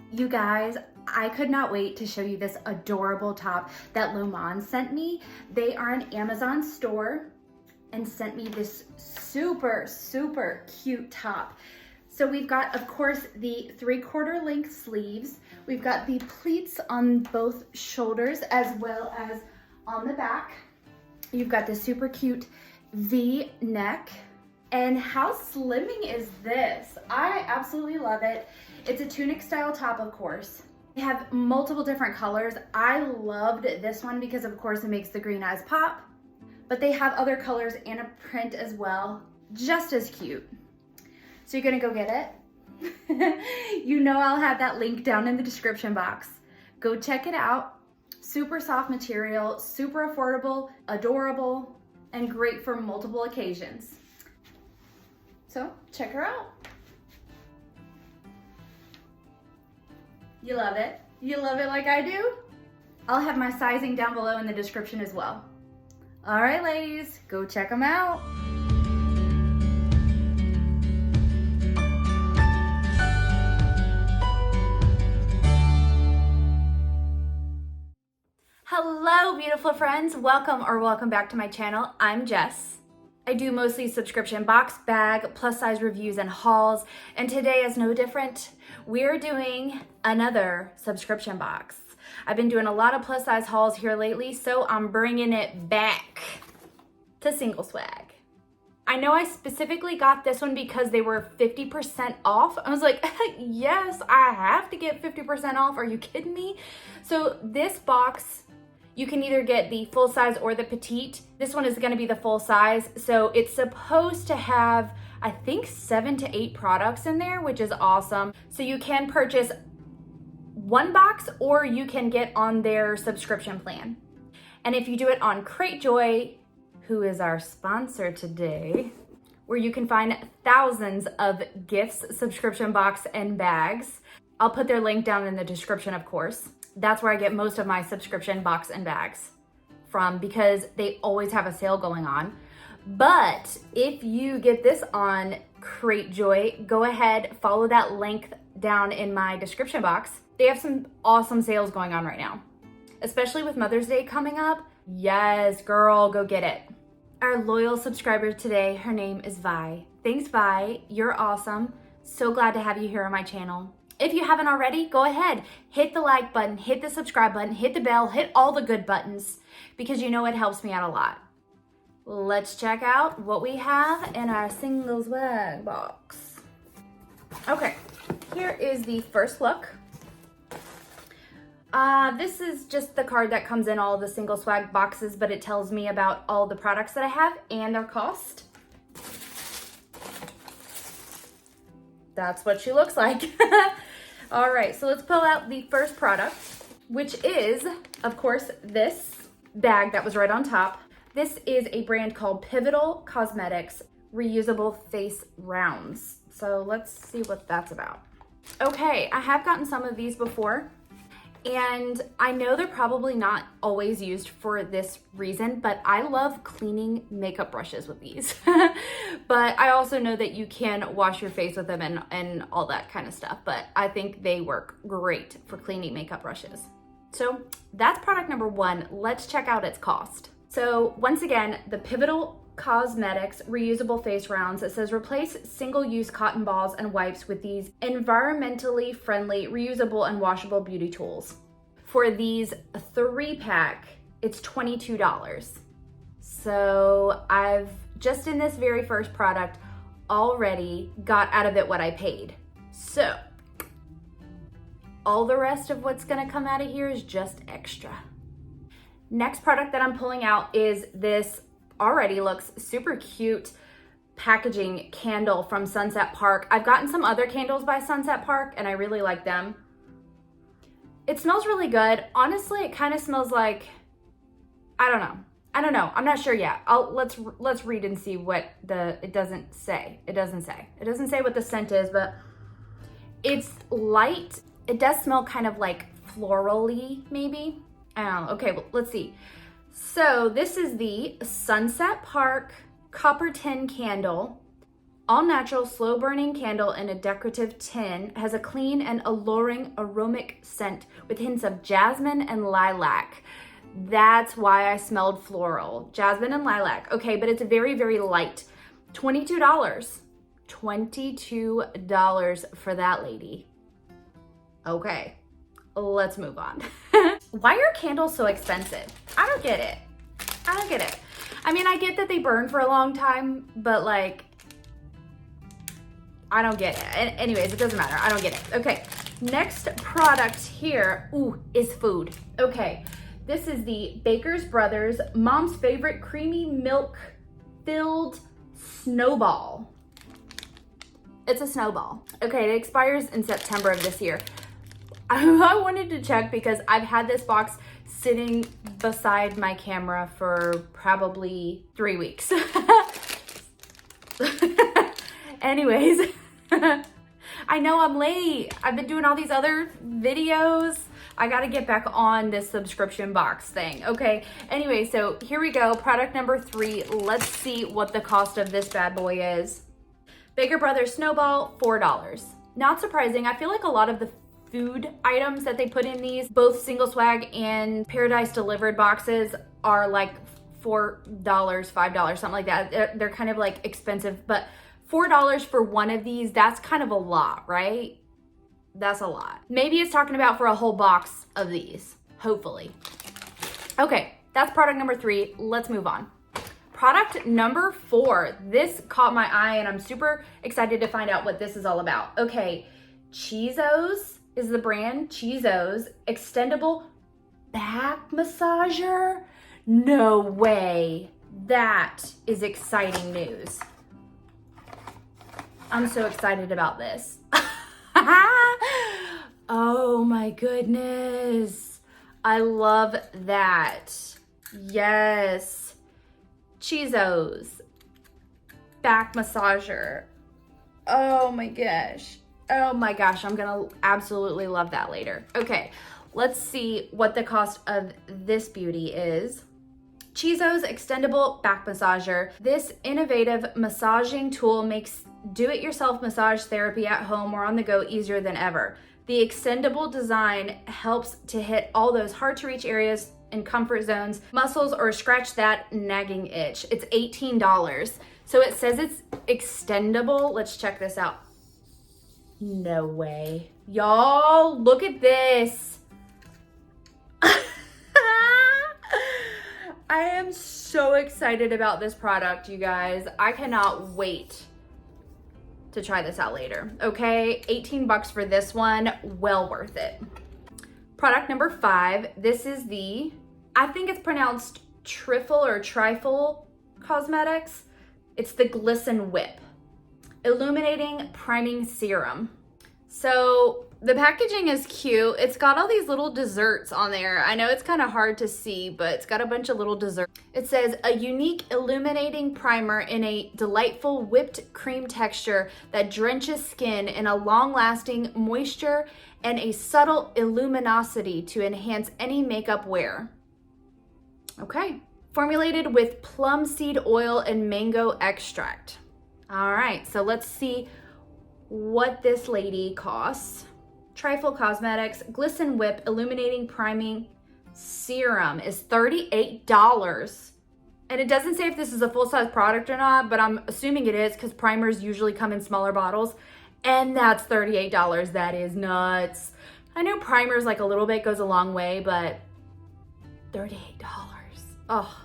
You guys, I could not wait to show you this adorable top that Lomon sent me. They are an Amazon store and sent me this super cute top. So we've got, of course, the 3/4 length sleeves. We've got the pleats on both shoulders as well as on the back. You've got this super cute V neck. And how slimming is this? I absolutely love it. It's a tunic style top, of course. They have multiple different colors. I loved this one because of course it makes the green eyes pop, but they have other colors and a print as well, just as cute. So you're gonna go get it. You know I'll have that link down in the description box. Go check it out. Super soft material, super affordable, adorable, and great for multiple occasions. So check her out. You love it? You love it like I do? I'll have my sizing down below in the description as well. All right, ladies, go check them out. Hello, beautiful friends. Welcome back to my channel. I'm Jess. I do mostly subscription box, bag, plus size reviews and hauls, and today is no different. We're doing another subscription box. I've been doing a lot of plus size hauls here lately, so I'm bringing it back to single swag. I know I specifically got this one because they were 50% off. I was like, yes, I have to get 50% off. Are you kidding me? So this box, you can either get the full size or the petite. This one is gonna be the full size. So it's supposed to have, I think 7 to 8 products in there, which is awesome. So you can purchase one box or you can get on their subscription plan. And if you do it on Cratejoy, who is our sponsor today, where you can find thousands of gifts, subscription box and bags. I'll put their link down in the description, of course. That's where I get most of my subscription box and bags from because they always have a sale going on. But if you get this on Cratejoy, go ahead, follow that link down in my description box. They have some awesome sales going on right now, especially with Mother's Day coming up. Yes, girl, go get it. Our loyal subscriber today, her name is Vi. Thanks, Vi. You're awesome. So glad to have you here on my channel. If you haven't already, go ahead, hit the like button, hit the subscribe button, hit the bell, hit all the good buttons because you know it helps me out a lot. Let's check out what we have in our single swag box. Okay, here is the first look. This is just the card that comes in all the single swag boxes, but it tells me about all the products that I have and their cost. That's what she looks like. All right, so let's pull out the first product, which is, of course, this bag that was right on top. This is a brand called Pivotal Cosmetics Reusable Face Rounds. So let's see what that's about. Okay, I have gotten some of these before, and I know they're probably not always used for this reason, but I love cleaning makeup brushes with these. But I also know that you can wash your face with them and all that kind of stuff, but I think they work great for cleaning makeup brushes. So that's product number 1. Let's check out its cost. So once again, the Pivotal Cosmetics Reusable Face Rounds. It says replace single-use cotton balls and wipes with these environmentally friendly, reusable and washable beauty tools. For these 3-pack, it's $22. So I've just in this very first product already got out of it what I paid. So all the rest of what's gonna come out of here is just extra. Next product that I'm pulling out is this already looks super cute packaging candle from Sunset Park. I've gotten some other candles by Sunset Park and I really like them. It smells really good. Honestly, it kind of smells like, I don't know. I'm not sure yet. Let's read and see what it doesn't say. It doesn't say what the scent is, but it's light. It does smell kind of like floral-y, maybe. I don't know. Okay, well, let's see. So this is the Sunset Park Copper Tin Candle. All natural, slow burning candle in a decorative tin, has a clean and alluring aromatic scent with hints of jasmine and lilac. That's why I smelled floral. Jasmine and lilac. Okay, but it's very, very light. $22. $22 for that lady. Okay, let's move on. Why are candles so expensive? I don't get it. I don't get it. I mean, I get that they burn for a long time, but like, I don't get it. Anyways, it doesn't matter. I don't get it. Okay, next product here, is food. Okay, this is the Baker's Brothers Mom's Favorite Creamy Milk Filled Snowball. It's a snowball. Okay, it expires in September of this year. I wanted to check because I've had this box sitting beside my camera for probably 3 weeks. Anyways, I know I'm late. I've been doing all these other videos. I gotta get back on this subscription box thing. Okay, anyway, so here we go. Product number 3. Let's see what the cost of this bad boy is. Baker Brothers Snowball, $4. Not surprising. I feel like a lot of the food items that they put in these, both single swag and Paradise delivered boxes, are like $4, $5, something like that. They're kind of like expensive, but $4 for one of these, that's kind of a lot, right? That's a lot. Maybe it's talking about for a whole box of these, hopefully. Okay, that's product number 3. Let's move on. Product number 4. This caught my eye and I'm super excited to find out what this is all about. Okay, Cheezos is the brand. Cheezos extendable back massager. No way. That is exciting news. I'm so excited about this. Oh my goodness. I love that. Yes. Cheezos back massager. Oh my gosh. Oh my gosh, I'm gonna absolutely love that later. Okay, let's see what the cost of this beauty is. Cheezos extendable back massager. This innovative massaging tool makes do-it-yourself massage therapy at home or on the go easier than ever. The extendable design helps to hit all those hard-to-reach areas and comfort zones, muscles, or scratch that nagging itch. It's $18. So it says it's extendable. Let's check this out. No way. Y'all, look at this. I am so excited about this product, you guys. I cannot wait to try this out later. Okay, $18 for this one, well worth it. Product number 5, this is the, I think it's pronounced Trifle or Trifle Cosmetics. It's the Glisten Whip Illuminating Priming Serum. So the packaging is cute. It's got all these little desserts on there. I know it's kind of hard to see, but it's got a bunch of little desserts. It says a unique illuminating primer in a delightful whipped cream texture that drenches skin in a long-lasting moisture and a subtle luminosity to enhance any makeup wear. Okay. Formulated with plum seed oil and mango extract. All right, so let's see what this lady costs. Trifle Cosmetics Glisten Whip Illuminating Priming Serum is $38. And it doesn't say if this is a full-size product or not, but I'm assuming it is because primers usually come in smaller bottles. And that's $38. That is nuts. I know primers like a little bit goes a long way, but $38. Oh.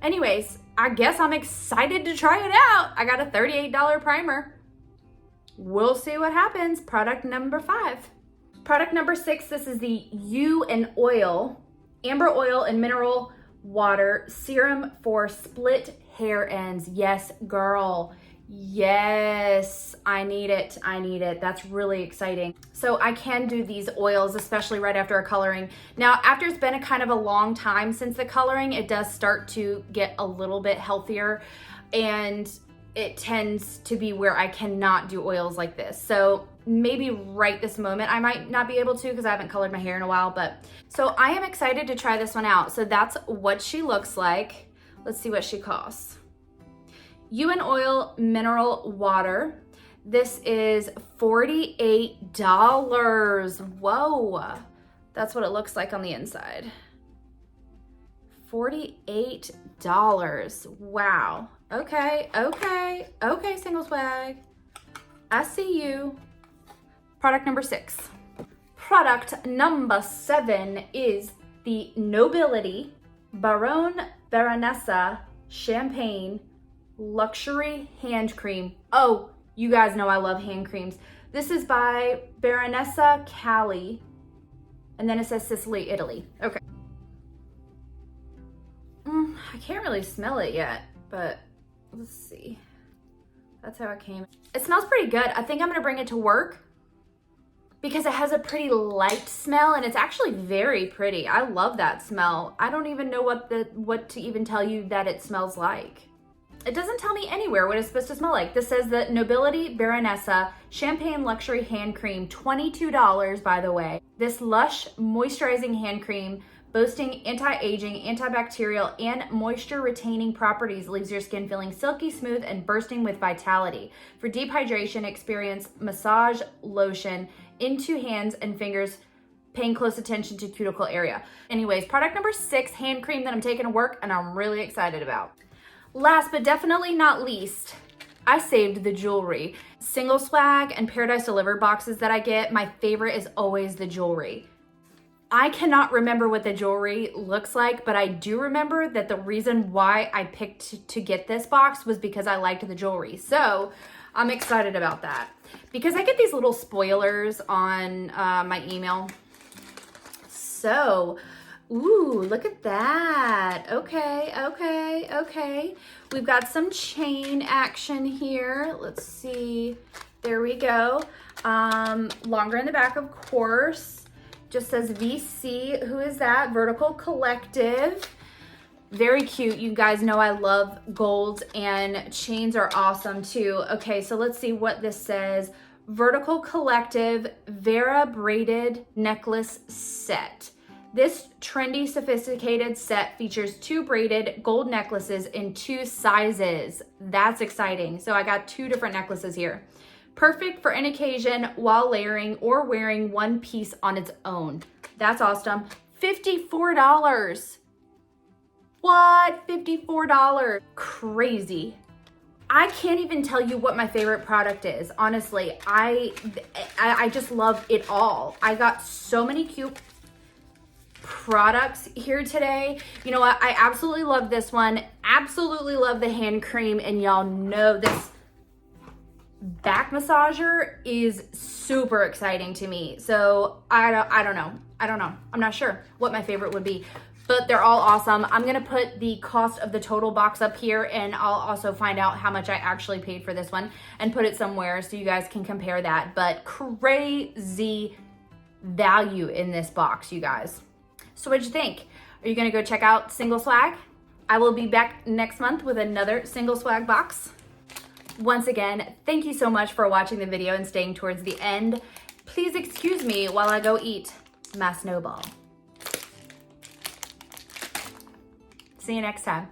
Anyways, I guess I'm excited to try it out. I got a $38 primer. We'll see what happens. Product number 5. Product number 6, this is the You and Oil, Amber Oil and Mineral Water Serum for Split Hair Ends. Yes, girl. Yes, I need it. I need it. That's really exciting. So I can do these oils, especially right after a coloring. Now, after it's been a kind of a long time since the coloring, it does start to get a little bit healthier, and it tends to be where I cannot do oils like this. So maybe right this moment, I might not be able to because I haven't colored my hair in a while, but so I am excited to try this one out. So that's what she looks like. Let's see what she costs. UN Oil Mineral Water. This is $48. Whoa, that's what it looks like on the inside. $48. Wow. Okay, Single Swag. I see you. Product number 6. Product number 7 is the Nobility Baron Baronessa Champagne Luxury Hand Cream. Oh, you guys know I love hand creams. This is by Baronessa Cali, and then it says Sicily, Italy. Okay. I can't really smell it yet, but let's see. That's how it came. It smells pretty good. I think I'm gonna bring it to work because it has a pretty light smell, and it's actually very pretty. I love that smell. I don't even know what to even tell you that it smells like. It doesn't tell me anywhere what it's supposed to smell like. This says the Nobility Baronessa Champagne Luxury Hand Cream, $22, by the way. This lush moisturizing hand cream boasting anti-aging, antibacterial, and moisture-retaining properties leaves your skin feeling silky smooth and bursting with vitality. For deep hydration, experience massage lotion into hands and fingers, paying close attention to cuticle area. Anyways, product number 6, hand cream that I'm taking to work and I'm really excited about. Last but definitely not least, I saved the jewelry. Single Swag and Paradise Delivered boxes that I get, my favorite is always the jewelry. I cannot remember what the jewelry looks like, but I do remember that the reason why I picked to get this box was because I liked the jewelry. So I'm excited about that because I get these little spoilers on my email. So, ooh, look at that. Okay. We've got some chain action here. Let's see. There we go. Longer in the back, of course. Just says VC. Who is that? Vertical Collective. Very cute. You guys know I love gold, and chains are awesome too. Okay, so let's see what this says. Vertical Collective Vera braided necklace set. This trendy, sophisticated set features 2 braided gold necklaces in 2 sizes. That's exciting. So I got 2 different necklaces here. Perfect for any occasion while layering or wearing one piece on its own. That's awesome. $54. What? $54. Crazy. I can't even tell you what my favorite product is. Honestly, I just love it all. I got so many cute products here today. You know what? I absolutely love this one. Absolutely love the hand cream, and y'all know this back massager is super exciting to me. So I don't know. I'm not sure what my favorite would be, but they're all awesome. I'm gonna put the cost of the total box up here, and I'll also find out how much I actually paid for this one and put it somewhere so you guys can compare that. But crazy value in this box, you guys. So what'd you think? Are you gonna go check out Single Swag? I will be back next month with another Single Swag box. Once again, thank you so much for watching the video and staying towards the end. Please excuse me while I go eat my snowball. See you next time.